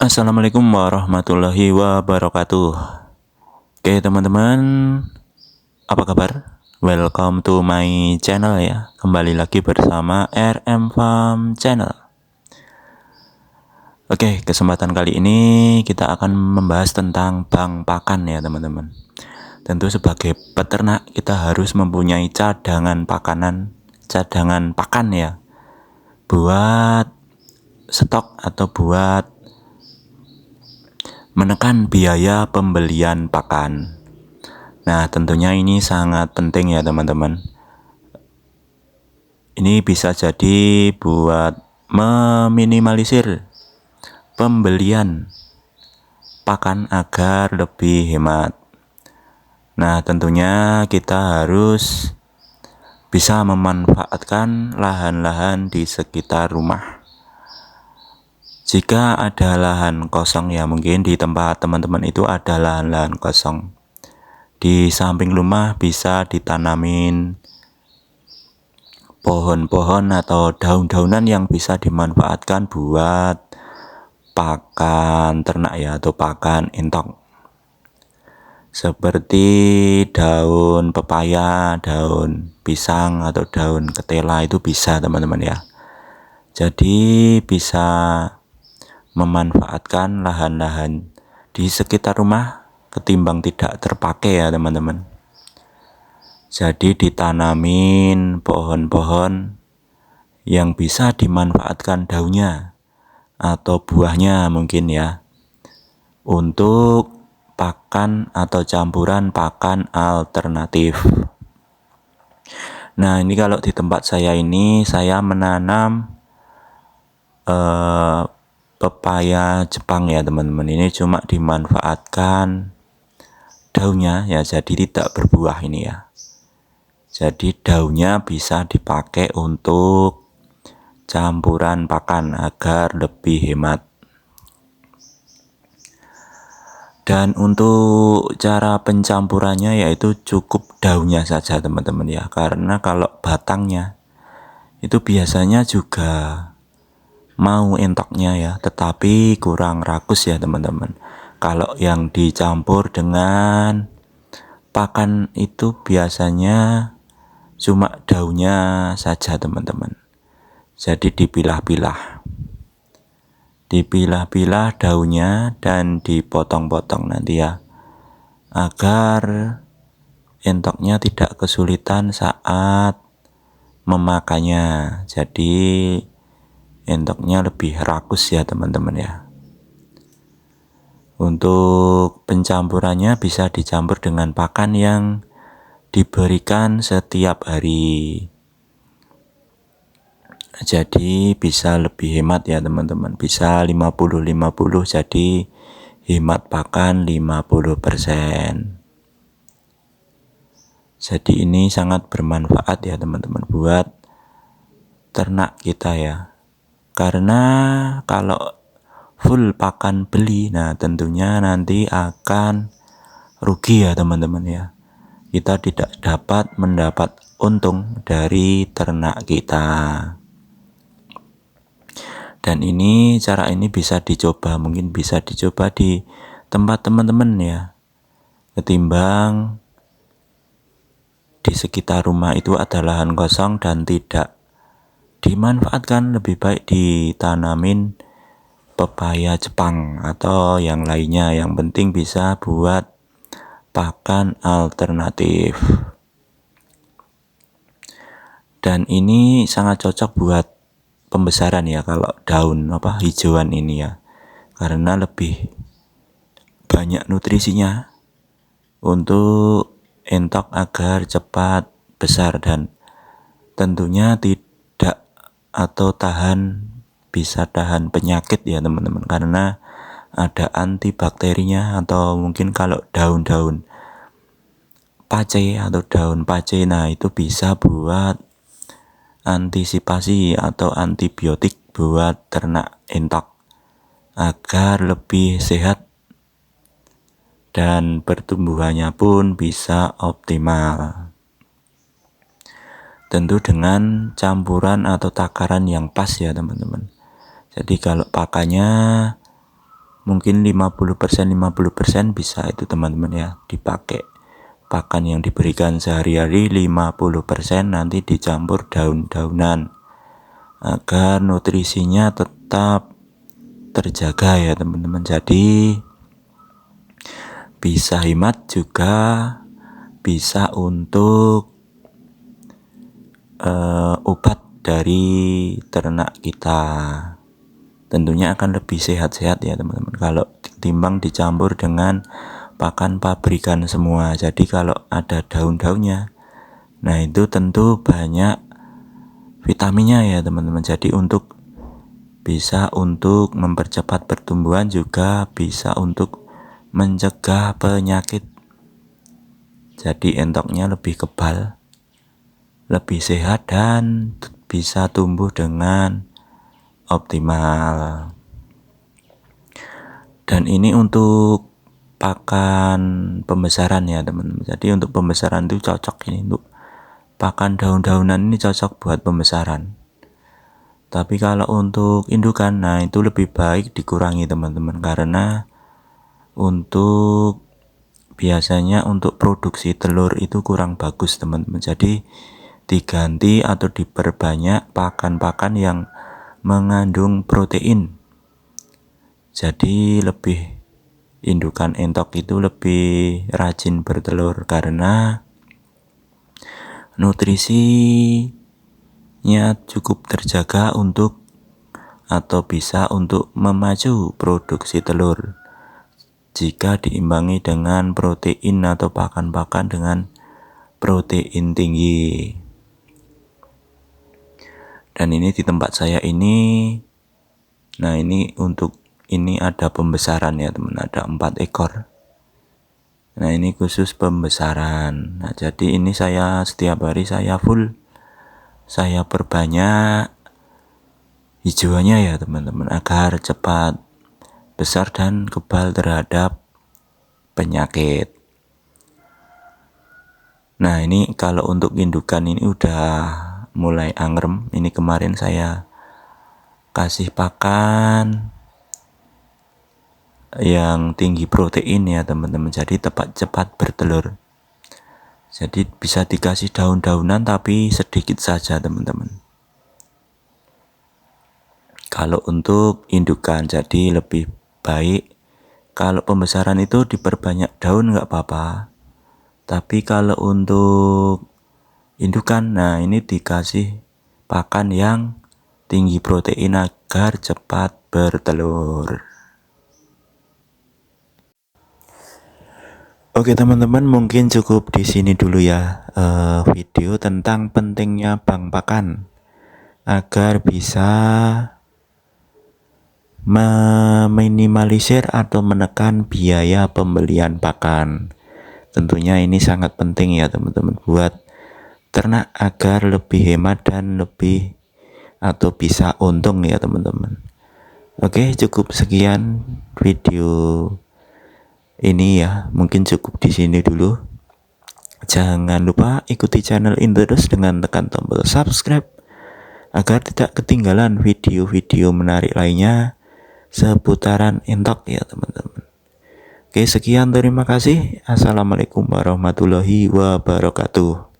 Assalamualaikum warahmatullahi wabarakatuh. Oke teman-teman, apa kabar? Welcome to my channel ya. Kembali lagi bersama RM Farm Channel. Oke, kesempatan kali ini kita akan membahas tentang bank pakan ya teman-teman. Tentu sebagai peternak kita harus mempunyai cadangan pakan ya, buat stok atau buat menekan biaya pembelian pakan. Nah, tentunya ini sangat penting ya teman-teman. Ini bisa jadi buat meminimalisir pembelian pakan agar lebih hemat. Nah, tentunya kita harus bisa memanfaatkan lahan-lahan di sekitar rumah. Jika ada lahan kosong ya, mungkin di tempat teman-teman itu ada lahan-lahan kosong. Di samping rumah bisa ditanamin pohon-pohon atau daun-daunan yang bisa dimanfaatkan buat pakan ternak ya, atau pakan entok. Seperti daun pepaya, daun pisang, atau daun ketela itu bisa teman-teman ya. Jadi bisa memanfaatkan lahan-lahan di sekitar rumah ketimbang tidak terpakai ya teman-teman. Jadi ditanamin pohon-pohon yang bisa dimanfaatkan daunnya atau buahnya mungkin ya, untuk pakan atau campuran pakan alternatif. Nah, ini kalau di tempat saya ini saya menanam pepaya Jepang ya teman-teman. Ini cuma dimanfaatkan daunnya ya, jadi tidak berbuah ini ya. Jadi daunnya bisa dipakai untuk campuran pakan agar lebih hemat. Dan untuk cara pencampurannya yaitu cukup daunnya saja teman-teman ya, karena kalau batangnya itu biasanya juga mau entoknya ya, tetapi kurang rakus ya teman-teman. Kalau yang dicampur dengan pakan itu biasanya cuma daunnya saja teman-teman. Jadi dipilah-pilah daunnya dan dipotong-potong nanti ya, agar entoknya tidak kesulitan saat memakannya. Jadi entoknya lebih rakus ya teman-teman ya. Untuk pencampurannya bisa dicampur dengan pakan yang diberikan setiap hari. Jadi bisa lebih hemat ya teman-teman. Bisa 50-50, jadi hemat pakan 50%. Jadi ini sangat bermanfaat ya teman-teman buat ternak kita ya. Karena kalau full pakan beli, nah tentunya nanti akan rugi ya teman-teman ya. Kita tidak dapat mendapat untung dari ternak kita. Dan ini cara ini bisa dicoba, mungkin bisa dicoba di tempat teman-teman ya. Ketimbang di sekitar rumah itu ada lahan kosong dan tidak dimanfaatkan, lebih baik ditanamin pepaya Jepang atau yang lainnya. Yang penting bisa buat pakan alternatif. Dan ini sangat cocok buat pembesaran ya, kalau daun hijauan ini ya, karena lebih banyak nutrisinya untuk entok agar cepat besar dan tentunya tidak atau bisa tahan penyakit ya teman-teman, karena ada antibakterinya. Atau mungkin kalau daun-daun pace atau daun pace, nah itu bisa buat antisipasi atau antibiotik buat ternak entok agar lebih sehat dan pertumbuhannya pun bisa optimal. Tentu dengan campuran atau takaran yang pas ya teman-teman. Jadi kalau pakannya mungkin 50% bisa itu teman-teman ya, dipakai pakan yang diberikan sehari-hari 50% nanti dicampur daun-daunan agar nutrisinya tetap terjaga ya teman-teman. Jadi bisa hemat juga, bisa untuk obat dari ternak kita. Tentunya akan lebih sehat-sehat ya teman-teman kalau ketimbang dicampur dengan pakan pabrikan semua. Jadi kalau ada daun-daunnya, nah itu tentu banyak vitaminnya ya teman-teman. Jadi bisa untuk mempercepat pertumbuhan, juga bisa untuk mencegah penyakit. Jadi entoknya lebih kebal, lebih sehat, dan bisa tumbuh dengan optimal. Dan ini untuk pakan pembesaran ya teman-teman. Jadi untuk pembesaran itu cocok ini, untuk pakan daun-daunan ini cocok buat pembesaran. Tapi kalau untuk indukan, nah itu lebih baik dikurangi teman-teman, karena untuk biasanya untuk produksi telur itu kurang bagus teman-teman. Jadi diganti atau diperbanyak pakan-pakan yang mengandung protein. Jadi lebih indukan entok itu lebih rajin bertelur karena nutrisinya cukup terjaga untuk atau bisa untuk memacu produksi telur jika diimbangi dengan protein atau pakan-pakan dengan protein tinggi. Dan ini di tempat saya ini, nah ini untuk ini ada pembesaran ya teman, ada 4 ekor. Nah ini khusus pembesaran. Nah jadi ini saya setiap hari saya perbanyak hijauannya ya teman-teman, agar cepat besar dan kebal terhadap penyakit. Nah ini kalau untuk indukan ini udah mulai angrem. Ini kemarin saya kasih pakan yang tinggi protein ya teman-teman, jadi cepat bertelur. Jadi bisa dikasih daun-daunan tapi sedikit saja teman-teman. Kalau untuk indukan, jadi lebih baik kalau pembesaran itu diperbanyak daun nggak apa-apa. Tapi kalau untuk indukan, nah ini dikasih pakan yang tinggi protein agar cepat bertelur. Oke teman-teman, mungkin cukup di sini dulu ya video tentang pentingnya bank pakan agar bisa meminimalisir atau menekan biaya pembelian pakan. Tentunya ini sangat penting ya teman-teman buat ternak agar lebih hemat dan lebih atau bisa untung ya teman-teman. Oke, cukup sekian video ini ya, mungkin cukup di sini dulu. Jangan lupa ikuti channel ini terus dengan tekan tombol subscribe agar tidak ketinggalan video-video menarik lainnya seputaran entok ya teman-teman. Oke, sekian, terima kasih. Assalamualaikum warahmatullahi wabarakatuh.